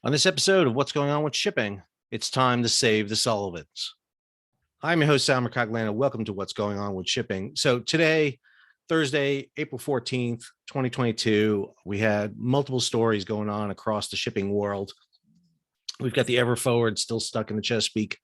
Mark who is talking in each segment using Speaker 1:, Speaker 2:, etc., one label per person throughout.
Speaker 1: On this episode of What's Going On with Shipping, it's time to save the Sullivans. I'm your host, Sal Mercoglano. Welcome to What's Going On with Shipping. So today, Thursday, April 14th, 2022, we had multiple stories going on across the shipping world. We've got the Ever Forward still stuck in the Chesapeake.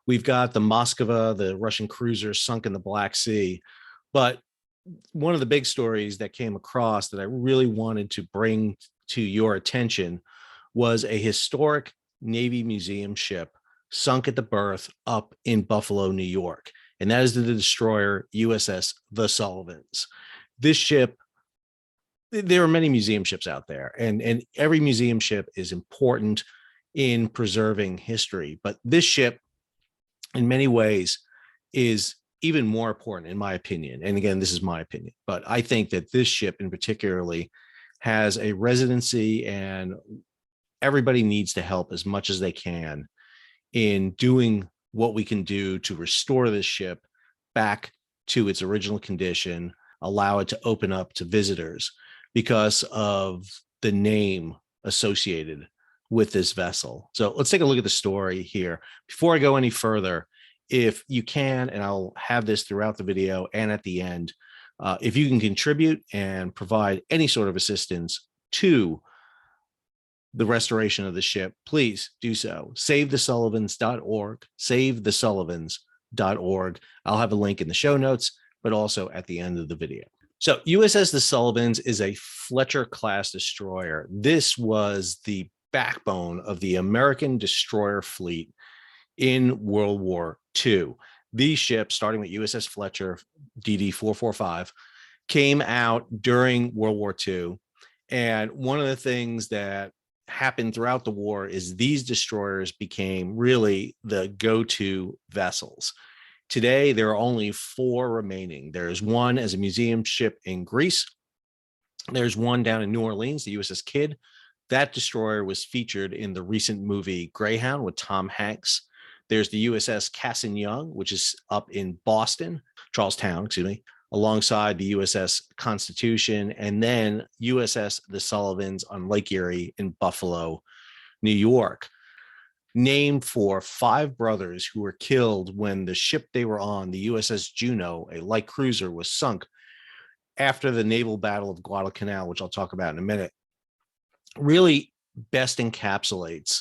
Speaker 1: We've got the Moskva, the Russian cruiser sunk in the Black Sea. But one of the big stories that came across that I really wanted to bring to your attention was a historic Navy museum ship sunk at the berth up in Buffalo, New York. And that is the destroyer USS The Sullivans. This ship, there are many museum ships out there, and every museum ship is important in preserving history. But this ship, in many ways, is even more important, in my opinion. And again, this is my opinion, but I think that this ship in particularly has a residency, and everybody needs to help as much as they can in doing what we can do to restore this ship back to its original condition, allow it to open up to visitors because of the name associated with this vessel. So let's take a look at the story here. Before I go any further, if you can, and I'll have this throughout the video and at the end, if you can contribute and provide any sort of assistance to the restoration of the ship, please do so. SaveTheSullivans.org, SaveTheSullivans.org. I'll have a link in the show notes, but also at the end of the video. So USS The Sullivans is a Fletcher-class destroyer. This was the backbone of the American destroyer fleet in World War II. These ships, starting with USS Fletcher, DD 445, came out during World War II. And one of the things that happened throughout the war is these destroyers became really the go-to vessels. Today, there are only 4 remaining. There's one as a museum ship in Greece. There's one down in New Orleans, the USS Kidd. That destroyer was featured in the recent movie Greyhound with Tom Hanks. There's the USS Cassin Young, which is up in Charlestown, alongside the USS Constitution, and then USS The Sullivans on Lake Erie in Buffalo, New York, named for 5 brothers who were killed when the ship they were on, the USS Juno, a light cruiser, was sunk after the naval battle of Guadalcanal, which I'll talk about in a minute. Really best encapsulates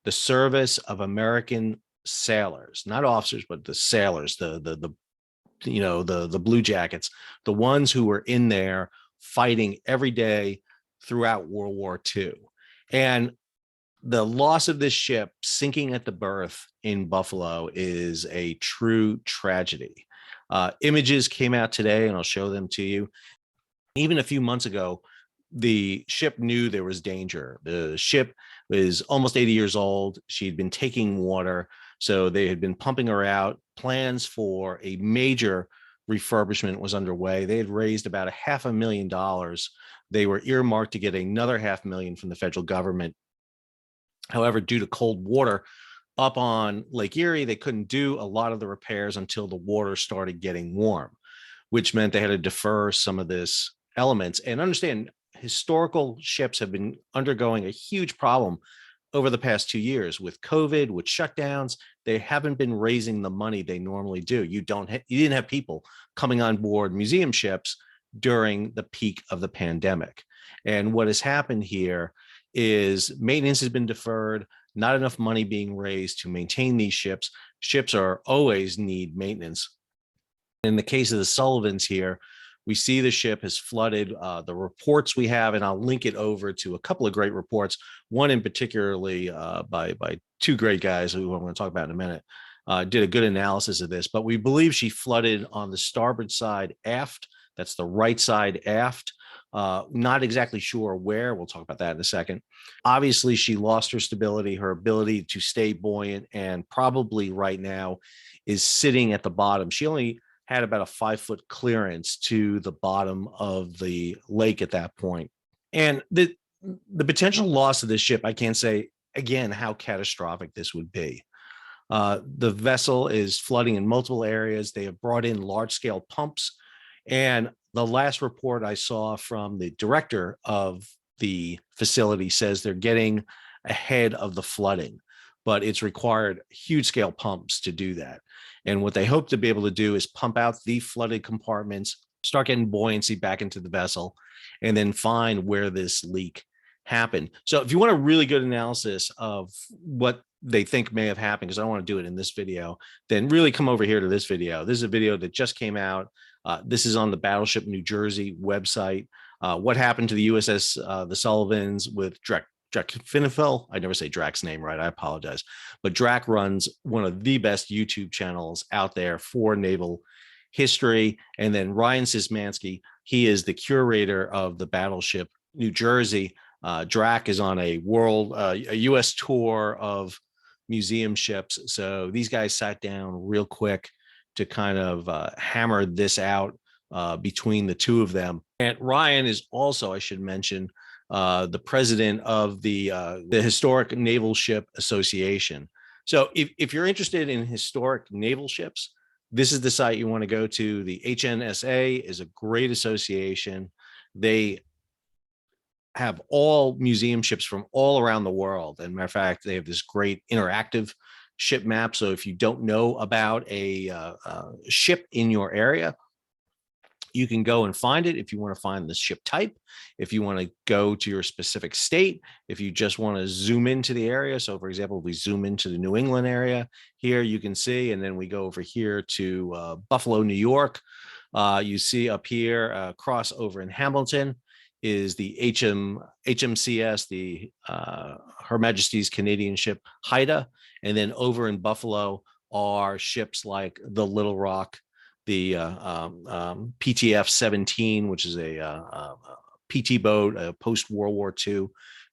Speaker 1: the service of American sailors, not officers, but the sailors, the blue jackets, the ones who were in there fighting every day throughout World War II. And the loss of this ship sinking at the berth in Buffalo is a true tragedy. Images came out today, and I'll show them to you. Even a few months ago, the ship knew there was danger. The ship was almost 80 years old. She'd been taking water, so they had been pumping her out. Plans for a major refurbishment was underway. They had raised about $500,000. They were earmarked to get another $500,000 from the federal government. However, due to cold water up on Lake Erie, they couldn't do a lot of the repairs until the water started getting warm, which meant they had to defer some of this elements. And understand, historical ships have been undergoing a huge problem over the past 2 years with COVID, with shutdowns. They haven't been raising the money they normally do. You didn't have people coming on board museum ships during the peak of the pandemic. And what has happened here is maintenance has been deferred, not enough money being raised to maintain these ships. Ships are always need maintenance. In the case of the Sullivans here, we see the ship has flooded. The reports we have, and I'll link it over to a couple of great reports, one in particularly by 2 great guys who I'm going to talk about in a minute, did a good analysis of this. But we believe she flooded on the starboard side aft. That's the right side aft. Not exactly sure where. We'll talk about that in a second. Obviously, she lost her stability, her ability to stay buoyant, and probably right now is sitting at the bottom. She only had about a 5-foot clearance to the bottom of the lake at that point. And the potential loss of this ship, I can't say, again, how catastrophic this would be. The vessel is flooding in multiple areas. They have brought in large-scale pumps. And the last report I saw from the director of the facility says they're getting ahead of the flooding, but it's required huge scale pumps to do that. And what they hope to be able to do is pump out the flooded compartments, start getting buoyancy back into the vessel, and then find where this leak happened. So if you want a really good analysis of what they think may have happened, because I don't want to do it in this video, then really come over here to this video. This is a video that just came out. This is on the Battleship New Jersey website. What happened to the USS The Sullivans with Drachinifel. I never say Drac's name right. I apologize. But Drac runs one of the best YouTube channels out there for naval history. And then Ryan Szimanski, he is the curator of the Battleship New Jersey. Drac is on a U.S. tour of museum ships. So these guys sat down real quick to kind of hammer this out between the two of them. And Ryan is also, I should mention, the president of the Historic Naval Ship Association. So if you're interested in historic naval ships, this is the site you want to go to. The HNSA is a great association. They have all museum ships from all around the world. And matter of fact, they have this great interactive ship map. So if you don't know about a ship in your area, you can go and find it if you want to find the ship type, if you want to go to your specific state, if you just want to zoom into the area. So for example, if we zoom into the New England area here, you can see, and then we go over here to Buffalo, New York. You see up here, cross over in Hamilton is the HMCS, the Her Majesty's Canadian ship Haida. And then over in Buffalo are ships like the Little Rock, the PTF 17, which is a PT boat, a post-World War II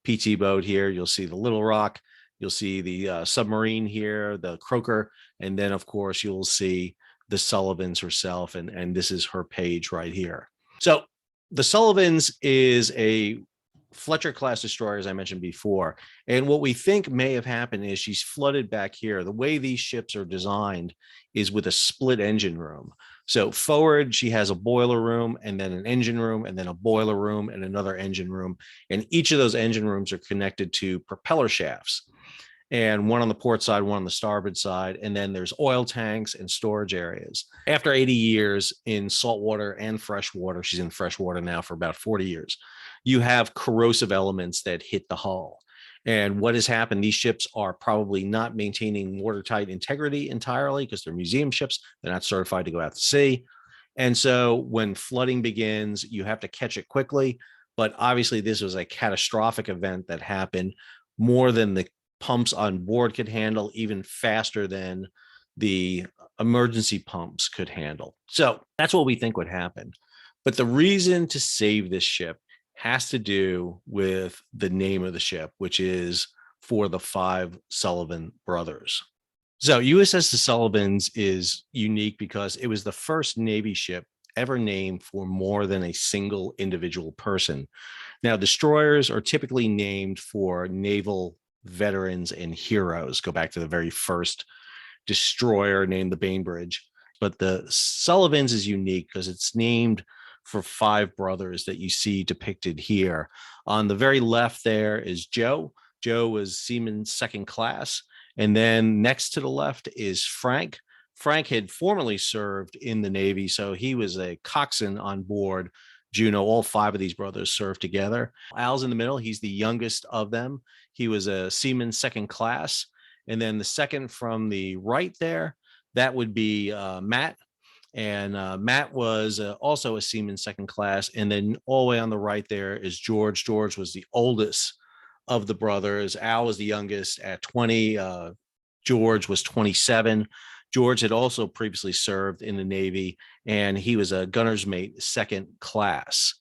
Speaker 1: PT boat here. You'll see the Little Rock. You'll see the submarine here, the Croker. And then, of course, you'll see the Sullivans herself. And this is her page right here. So the Sullivans is a Fletcher class destroyer, as I mentioned before. And what we think may have happened is she's flooded back here. The way these ships are designed is with a split engine room. So forward, she has a boiler room and then an engine room and then a boiler room and another engine room. And each of those engine rooms are connected to propeller shafts. And one on the port side, one on the starboard side. And then there's oil tanks and storage areas. After 80 years in saltwater and freshwater, she's in freshwater now for about 40 years, you have corrosive elements that hit the hull. And what has happened, these ships are probably not maintaining watertight integrity entirely because they're museum ships. They're not certified to go out to sea. And so when flooding begins, you have to catch it quickly. But obviously, this was a catastrophic event that happened more than the pumps on board could handle, even faster than the emergency pumps could handle. So that's what we think would happen. But the reason to save this ship has to do with the name of the ship, which is for the 5 Sullivan brothers. So USS The Sullivans is unique because it was the first Navy ship ever named for more than a single individual person. Now, destroyers are typically named for naval veterans and heroes. Go back to the very first destroyer named the Bainbridge. But the Sullivans is unique because it's named for 5 brothers that you see depicted here. On the very left there is Joe. Joe was Seaman second class. And then next to the left is Frank. Frank had formerly served in the Navy, so he was a coxswain on board Juno. All 5 of these brothers served together. Al's in the middle. He's the youngest of them. He was a Seaman second class. And then the second from the right there, that would be Matt. And Matt was also a Seaman second class. And then all the way on the right there is George. George was the oldest of the brothers. Al was the youngest at 20. George was 27. George had also previously served in the Navy, and he was a gunner's mate second class.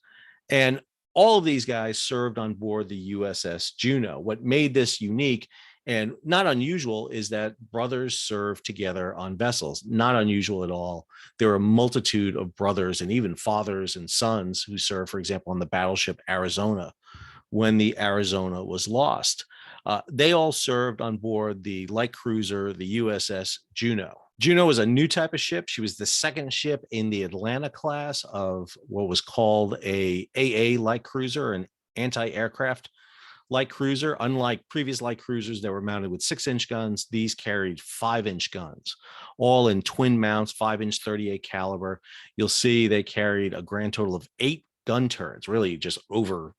Speaker 1: And all of these guys served on board the USS Juno. What made this unique and not unusual is that brothers served together on vessels. Not unusual at all. There are a multitude of brothers and even fathers and sons who served, for example, on the battleship Arizona when the Arizona was lost. They all served on board the light cruiser, the USS Juno. Juno was a new type of ship. She was the second ship in the Atlanta class of what was called a AA light cruiser, an anti-aircraft light cruiser. Unlike previous light cruisers that were mounted with 6-inch guns, these carried 5-inch guns, all in twin mounts, 5-inch 38 caliber. You'll see they carried a grand total of 8 gun turrets, really just over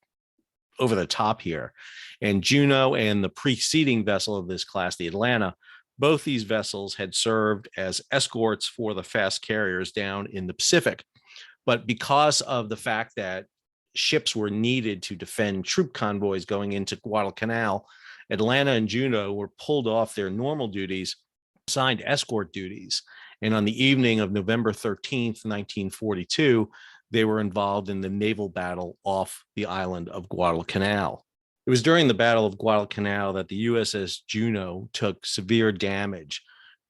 Speaker 1: the top here. And Juno and the preceding vessel of this class, the Atlanta, both these vessels had served as escorts for the fast carriers down in the Pacific. But because of the fact that ships were needed to defend troop convoys going into Guadalcanal, Atlanta and Juno were pulled off their normal duties, assigned escort duties. And on the evening of November 13th, 1942, they were involved in the naval battle off the island of Guadalcanal. It was during the Battle of Guadalcanal that the USS Juno took severe damage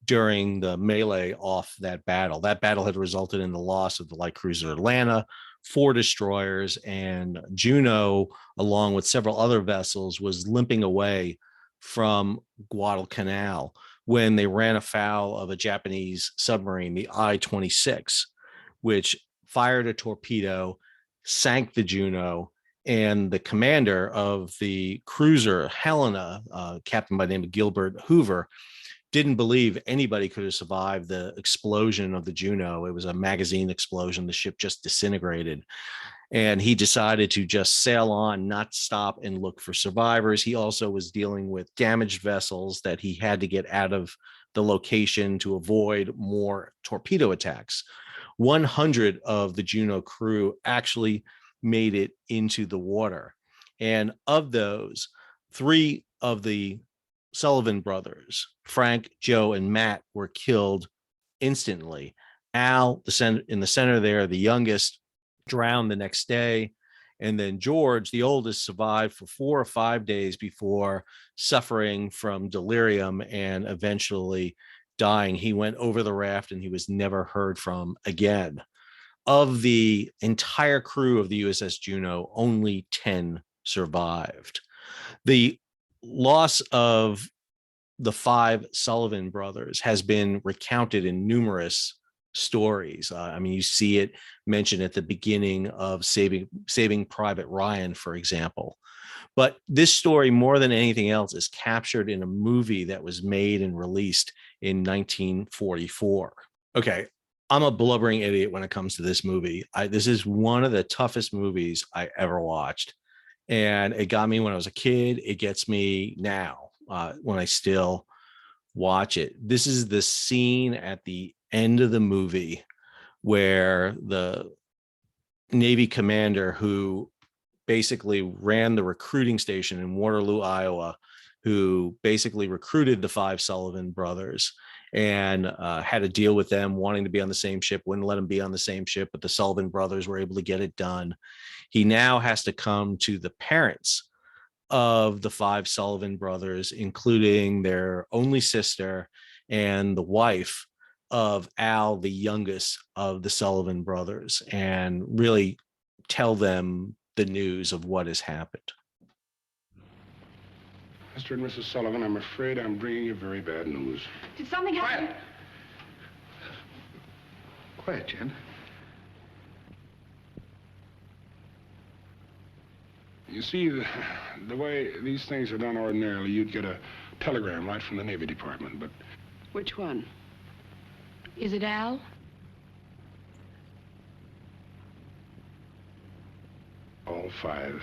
Speaker 1: during the melee off that battle. That battle had resulted in the loss of the light cruiser Atlanta, 4 destroyers, and Juno, along with several other vessels, was limping away from Guadalcanal when they ran afoul of a Japanese submarine, the I-26, which fired a torpedo, sank the Juno, and the commander of the cruiser, Helena, captain by the name of Gilbert Hoover, didn't believe anybody could have survived the explosion of the Juno. It was a magazine explosion. The ship just disintegrated. And he decided to just sail on, not stop and look for survivors. He also was dealing with damaged vessels that he had to get out of the location to avoid more torpedo attacks. 100 of the Juno crew actually made it into the water. And of those, 3 of the Sullivan brothers, Frank, Joe, and Matt, were killed instantly. Al, in the center there, the youngest, drowned the next day. And then George, the oldest, survived for 4 or 5 days before suffering from delirium and eventually dying. He went over the raft and he was never heard from again. Of the entire crew of the USS Juno, only 10 survived. The loss of the 5 Sullivan brothers has been recounted in numerous stories. I mean, you see it mentioned at the beginning of Saving Private Ryan, for example. But this story, more than anything else, is captured in a movie that was made and released in 1944. Okay, I'm a blubbering idiot when it comes to this movie. This is one of the toughest movies I ever watched. And it got me when I was a kid. It gets me now when I still watch it. This is the scene at the end of the movie where the Navy commander who basically ran the recruiting station in Waterloo, Iowa, who basically recruited the 5 Sullivan brothers and had to deal with them wanting to be on the same ship, wouldn't let them be on the same ship, but the Sullivan brothers were able to get it done. He now has to come to the parents of the 5 Sullivan brothers, including their only sister and the wife of Al, the youngest of the Sullivan brothers, and really tell them the news of what has happened.
Speaker 2: Mr. and Mrs. Sullivan, I'm afraid I'm bringing you very bad news.
Speaker 3: Did something happen?
Speaker 2: Quiet! Quiet, Jen. You see, the way these things are done ordinarily, you'd get a telegram right from the Navy Department, but...
Speaker 3: Which one? Is it Al?
Speaker 2: All 5.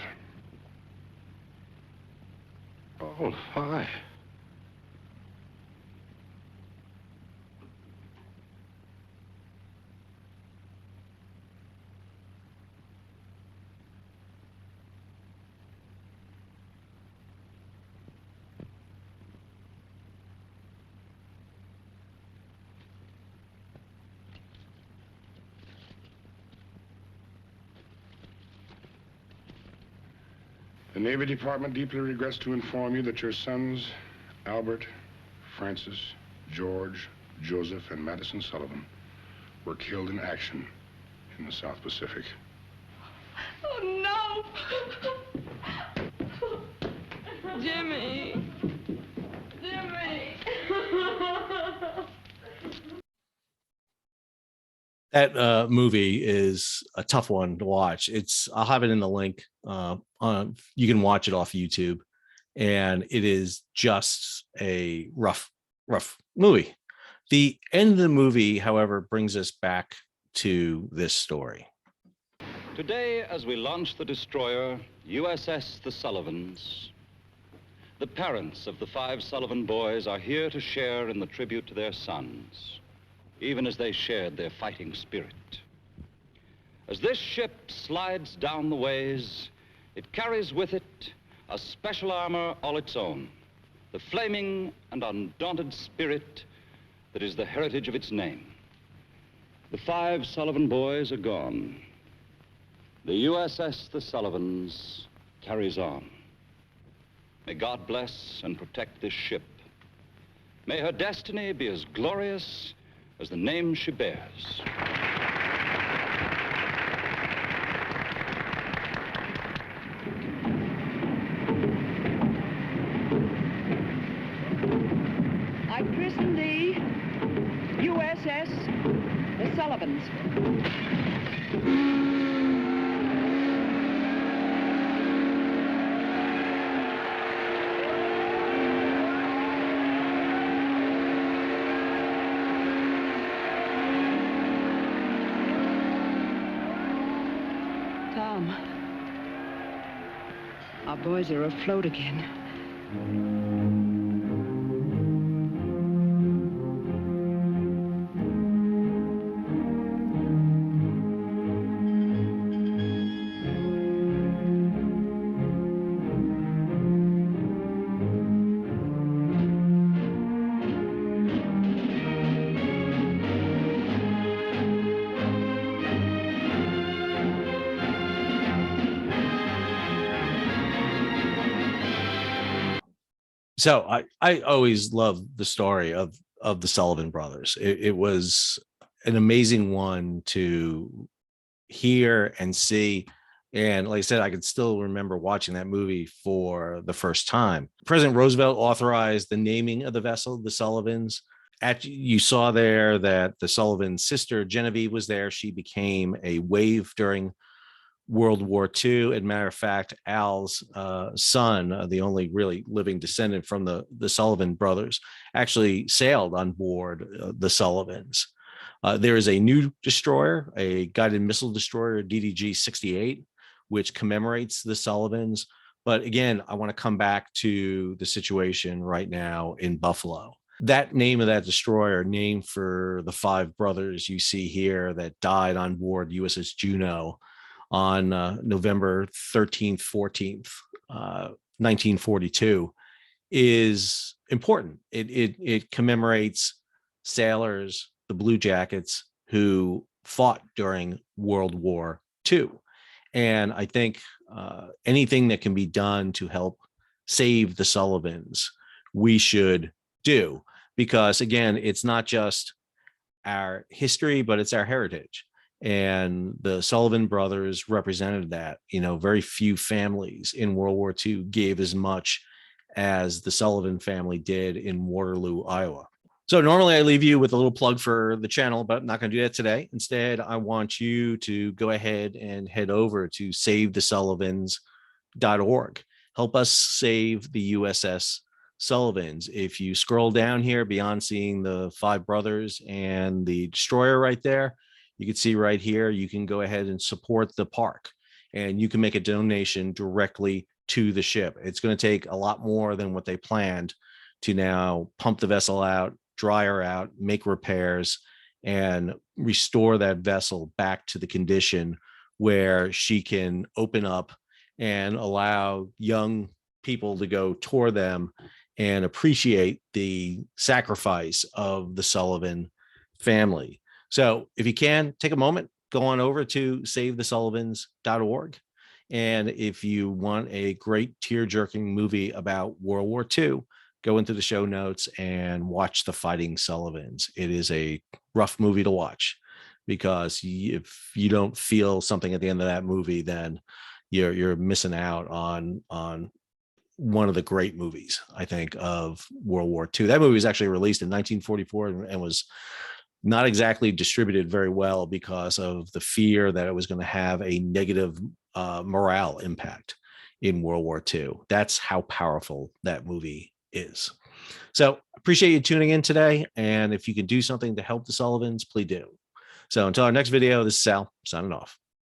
Speaker 2: All 5. The Navy Department deeply regrets to inform you that your sons, Albert, Francis, George, Joseph, and Madison Sullivan, were killed in action in the South Pacific.
Speaker 3: Oh, no! Jimmy! Jimmy!
Speaker 1: That movie is a tough one to watch. I'll have it in the link. You can watch it off YouTube. and it is just a rough movie. The end of the movie, however, brings us back to this story.
Speaker 4: Today, as we launch the destroyer, USS The Sullivans, the parents of the 5 Sullivan boys are here to share in the tribute to their sons, even as they shared their fighting spirit. As this ship slides down the ways, it carries with it a special armor all its own, the flaming and undaunted spirit that is the heritage of its name. The 5 Sullivan boys are gone. The USS The Sullivans carries on. May God bless and protect this ship. May her destiny be as glorious as the name she bears.
Speaker 5: I christen thee USS The Sullivans. Tom, our boys are afloat again.
Speaker 1: So I always loved the story of the Sullivan brothers. It was an amazing one to hear and see. And like I said, I could still remember watching that movie for the first time. President Roosevelt authorized the naming of the vessel, the Sullivans. You saw there that the Sullivan's sister, Genevieve, was there. She became a wave during World War II. As a matter of fact, Al's son, the only really living descendant from the Sullivan brothers, actually sailed on board the Sullivans. There is a new destroyer, a guided missile destroyer, DDG-68, which commemorates the Sullivans. But again, I want to come back to the situation right now in Buffalo. That name of that destroyer, named for the 5 brothers you see here that died on board USS Juno on November 13th, 14th, 1942, is important. It commemorates sailors, the Blue Jackets, who fought during World War II. And I think anything that can be done to help save the Sullivans, we should do. Because again, it's not just our history, but it's our heritage. And the Sullivan brothers represented that. Very few families in World War II gave as much as the Sullivan family did in Waterloo, Iowa. So normally I leave you with a little plug for the channel, but I'm not going to do that today. Instead, I want you to go ahead and head over to SaveTheSullivans.org. Help us save the USS Sullivans. If you scroll down here beyond seeing the 5 brothers and the destroyer right there, you can see right here, you can go ahead and support the park, and you can make a donation directly to the ship. It's going to take a lot more than what they planned to now pump the vessel out, dry her out, make repairs, and restore that vessel back to the condition where she can open up and allow young people to go tour them and appreciate the sacrifice of the Sullivan family. So if you can, take a moment, go on over to SaveTheSullivans.org. And if you want a great tear-jerking movie about World War II, go into the show notes and watch The Fighting Sullivans. It is a rough movie to watch, because if you don't feel something at the end of that movie, then you're missing out on one of the great movies, I think, of World War II. That movie was actually released in 1944 and was not exactly distributed very well because of the fear that it was going to have a negative morale impact. in World War II. That's how powerful that movie is. So appreciate you tuning in today. And if you can do something to help the Sullivans, please do. So until our next video, this is Sal signing off.